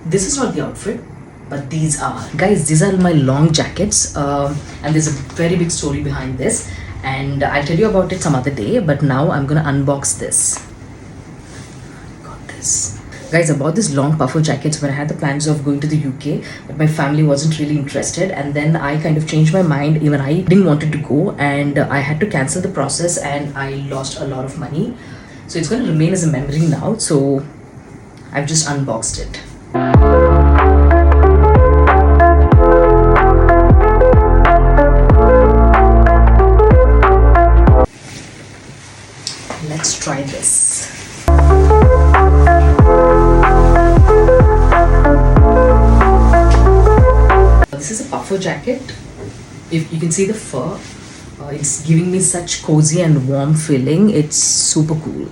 This is not the outfit, but these are. Guys, these are my long jackets, and there's a very big story behind this, and I'll tell you about it some other day, but now I'm gonna unbox this. Got this. Guys, I bought this long puffer jackets when I had the plans of going to the UK, but my family wasn't really interested, and then I kind of changed my mind. Even I didn't wanted to go, and I had to cancel the process, and I lost a lot of money. So it's going to remain as a memory now, so I've just unboxed it. Let's try this. This is a puffer jacket. If you can see the fur, it's giving me such cozy and warm feeling. It's super cool.